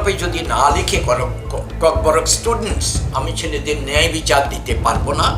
এইভাবে যদি না লিখে ককবরক স্টুডেন্টস, আমি ছেলেদের ন্যায় বিচার দিতে পারবো না।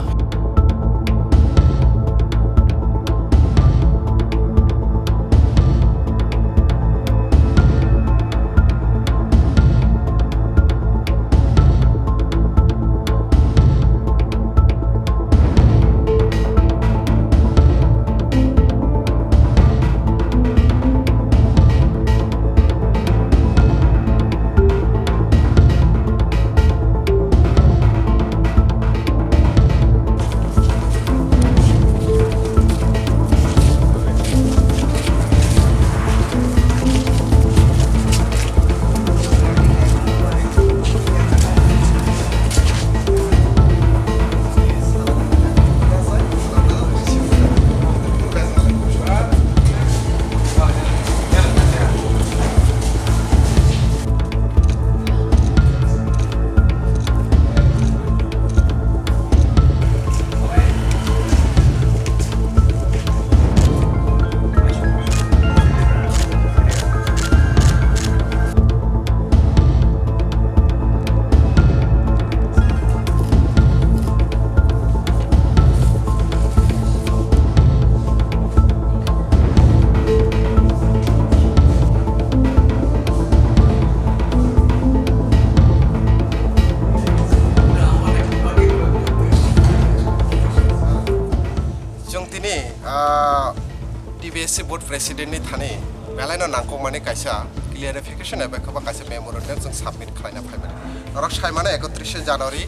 TBSE board president ni Thani belai nangkong mani kaisa clarification eba khaba kaisa memorandum jong submit khlaina phaimani arok saimane 31 January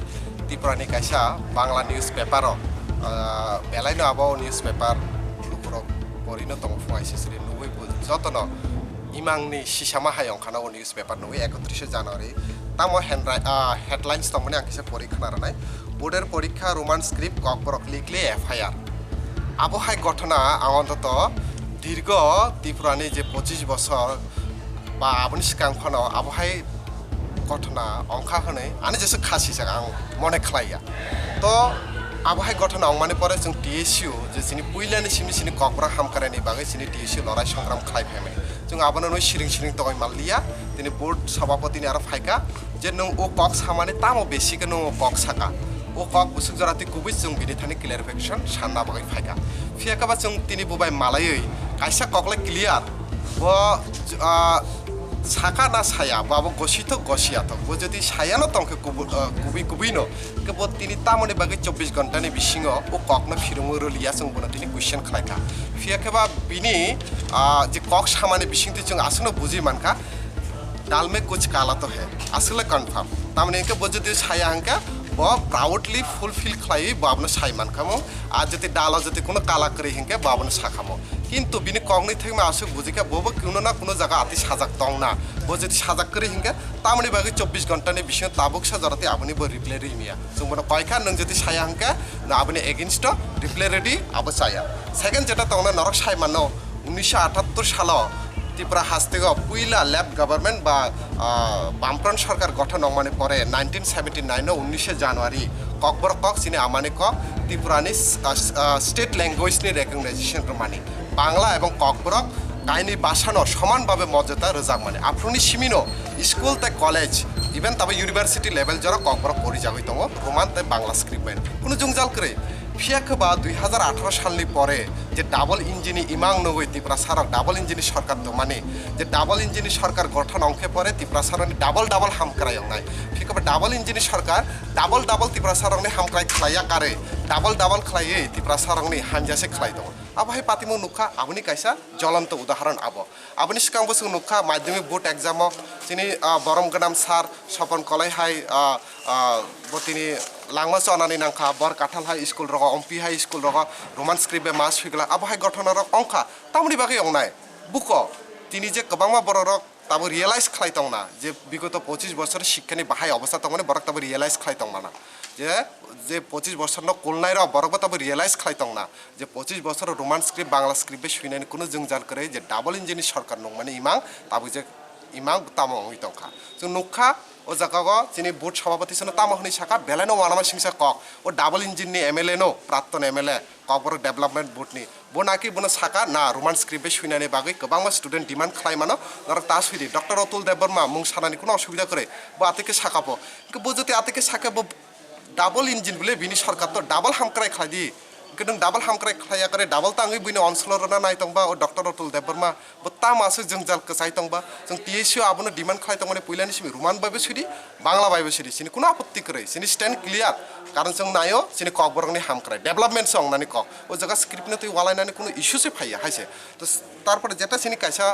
Tripura ni kaisa Bangla newspaper belai no abo newspaper lupro porino tong phwaisi sri nuwi jotono imangni sisama hayong khana o newspaper nuwi 31 January tamo headlines tomoni angkisa porikha naranai boarder porikha roman script kokborok likle FIR আবহাওয়া ঘটনা অন্তত দীর্ঘ ত্রিপুরানি যে 25 বছর বা আপনি সিগাংখনো আবহাওয়া ঘটনা অংখা হনে আনি যেসে খাসি জায়গা মনে খাইয়া তো আবহাওয়া ঘটনা অংমানে পরে जों TSU যে সিনি পুইলানি সিনি ককবরা হামকারানি বাগে সিনি TSU লড়াই সংগ্রাম খাই ফেমে जों আবনো নই সিরিং তগই মাললিয়া তিনি বোর্ড সভাপতি নি আর ফাইকা যে নং ও কক সামানে তামো বেশি কে নং cock Saka o kok busuk jarati kubis jong bini thani clarification sanna bagai phaika fiaka ba jong tini bubai malai kaisa kokle clear bo saka na saya ba bo gosito gosia to bo jodi saya no tongke kubi no ke bo tini tamone bagai 24 ঘন্টা ni bisingo o kok na phirungo rolia jong bona tini question khlaika fiaka ba bini je kok samane bisingti jong asno buji manka डाल में कुछ काला तो है असले confirm तामने के bo jodi saya angka bo proudly fulfill khlai babno saiman khamo আর যদি ডালা যদি কোনো কালা করে হিংকে বাবন সাখামো কিন্তু বিনি কংনি থেকে আসুক বুঝিকা বব কোনো না কোনো জায়গা আতি সাজাক দং না বো যদি সাজাক করে হিংকে তামনি বাকি 24 ঘন্টানি বিষয় তাবুক সাজারাতে আপনি বো রিপ্লাই রিমিয়া जोंबो কয়খা নং যদি সায়া হিংকে না আপনি এগেইনস্ট রিপ্লাই রেডি আবো সায়া সেকেন্ড যেটা তংনা নরক সাইমানো 1978 সাল ত্রিপুরা হাস্তেগ পুইলা ল্যাব গভর্নমেন্ট বা বামফ্রন্ট সরকার গঠন মানে পরে 1979 19 জানুয়ারি ককবর কক সিনে আমানে কক ত্রিপুরানি স্টেট ল্যাঙ্গুয়েজ নি রেকগনাইজেশন মানে বাংলা এবং ককবরক কাহিনী বাসানো সমানভাবে মর্যাদা রোজাক মানে আফ্রনি সিমিনো স্কুল তে কলেজ ইভেন তবে ইউনিভার্সিটি লেভেল যারা ককবরক পরি যাগই দङ রোমান তে বাংলা স্ক্রিপ্ট কোনো জংজাল করে ফিয়াকবা 2018 সালনি পরে যে ডাবল ইঞ্জিনি ইমাং নগৈ ত্রিপুরা সারক ডাবল ইঞ্জিনি সরকার তো মানে যে ডাবল ইঞ্জিনি সরকার গঠন অংখে পরে ত্রিপুরা সারনি ডাবল হামক্রাই নাই ফিকবা ডাবল ইঞ্জিনি সরকার ডাবল ত্রিপুরা সারকনি হামক্রাই খাইয়া কারে ডাবল খাইয়ে ত্রিপুরা সারকনি হানজাসে খাই দङ আবহাই পাতিমু নুখা আপনি কাইসা জ্বলন্ত উদাহরণ আপনি সিকাং বসু নুখা মাধ্যমিক বোর্ড এক্সাম তিনি বরম গনাম স্যার স্বপন কলাই হাই তিনি লাংমা চনানি নাংখা बर কাঠাল হাই স্কুল রগ অম্পি হাই স্কুল রগ রোমান স্ক্রিপ্টে মাস ফিগলা আবহাই গঠনের অংখা তামনি বাকি অংনাই বুক তিনি যে কবাংমা বড় রক তাবো রিয়েলাইজ খাইতং না যে বিগত 25 বছরের শিক্ষানি বাহাই অবস্থা তংমানে বরক তাবো রিয়েলাইজ খাইতং না যে 25 বছর কলনাই র বরক তাবো রিয়েলাইজ খাইতং না যে 25 বছর রোমান স্ক্রিপ্ট বাংলা স্ক্রিপ্টে শুনানি কোনো জংজাল করে যে ডাবল ইঞ্জিনি সরকার নং মানে ইমাং তাবো যে ইমাং তামো হইতংখা जों नुखा ও জায়গা যিনি বোর্ড সভাপতি ছিল তামহনি শাখা বেলানো ওয়ানামা সিংসা cock O double ইঞ্জিননি MLA no প্রাক্তন এমএলএ ককবরক ডেভেলপমেন্ট বোর্डनि बो नाकि बोनो साका ना रोमान स्क्रिप्ट सुनायनि बागै गोबां स्टुडेन्ट डिमान्ड खालायमानो नर ता सुइदि डक्टर अतुल देबबर्मा मुं सानानि कोनो असुबिदा करे बो आतिके साकाबो बो जति आतिके साकाबो डाबल इन्जिन बोले बिनि सरकार तो डाबल हामक्राय खायदि गदों डाबल हामक्राय खाया करे डाबल ताङै बिनो अनसलरना नायतंबा ओ डक्टर अतुल देबबर्मा बो तामासो जोंजाल कसायतंबा जों TSU आबोनो डिमान्ड खालायतंमाने पहिलानि सिमि रोमान बायबो सुइदि बांला बायबो सुइदि सिनि कोनो आपत्ति करे सिनि स्टैंड क्लियर कारण जों नायो सिनि ककबरकनि हामक्राय डेभलपमेन्ट सं नानि कक ओ जगा स्क्रिप्टनो तुइ वालायनानि कोनो इश्यू से फाइया हाइसे तो तारपरे जेटा सिनि कायसा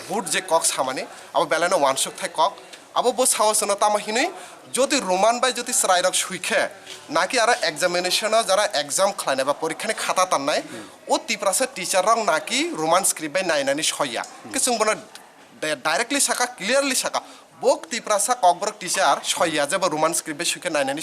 बुट जे कक सामाने अब बेलानो वानसुक थाय कक अब बो साहसनो तामाहिनै যদি রোমান বাই যদি স্রাইরক সুইখে নাকি আর এক্সামিনেশন যারা এক্সাম খালাইনাय বা পরীক্ষানি খাতা তান্নাय ও তিপ্রাসা টিচার রং নাকি রোমান স্ক্রিপ্ট বাই নাইনানি সইয়া কে जों বনা डाइरेक्टली साका क्लियरली साका बक तिप्रासा ककबरक टीचार सया जेबो रोमान स्क्रिप्ट सुखे नायनानि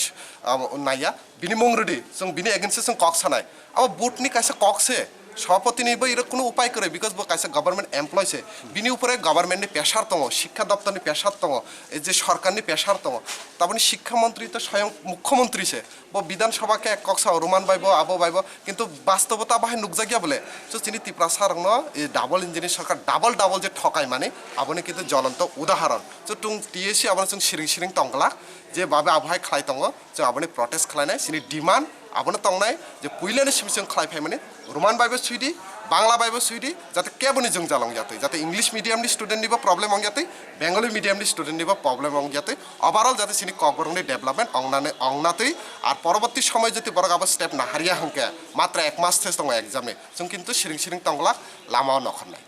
नाया बिनि मंगरदि जों बिनि एगेन्स्ट जों कक सानाय अब बोर्डनि कायसा ककसे सभापतिनिबो इरो कोनो उपाय करे बिकज बो कायसा गभर्नमेंट एमप्लॉय से बिनि उपरे गभर्नमेंटनि प्रेसार दङ शिक्षा दप्तरनि प्रेसार दङ ए जे सरकारनि प्रेसार दङ ताबनि शिक्षा मंत्री तो स्वयं मुख्यमंत्री से बो विधानसभा के कक्सा रोमान बायबो आबो बायबो किंतु वास्तवता बाहाय नुकजागिया बोले सो चिनि तिप्रासा रंग ए डाबल इंजिन सरकार डाबल जे ठकाय माने आबोने किन्तु ज्वलंत उदाहरण सो तुं TSU आबोने जों सिरिं तंगला जे बाबे आबहाय खालाय दङ जों आबोने प्रोटेस्ट खालायनाय सिनि डिमान्ड आबोने तंनाय जे पुइलानि सिमसिं खालायफाय माने रोमान बायबो सुइदि बांला बायबो सुइदि जाते केबोनि जों जालं जाते जाते इंग्लिश मीडियमनि स्टुडेन्टनिबो प्रॉब्लेम हं जाते बेंगली मीडियमनि स्टुडेन्टनिबो प्रॉब्लेम हं जाते ओभारअल जाते सिनि ककबरकनि डेभलपमेंट अंगनातै आर परवर्ती समय जति बरगाबो स्टेप नाहारिया हंके मात्र 1 मास थेस दङ एग्जामे जों किन्तु सिरिं तंगला लामा नखरनाय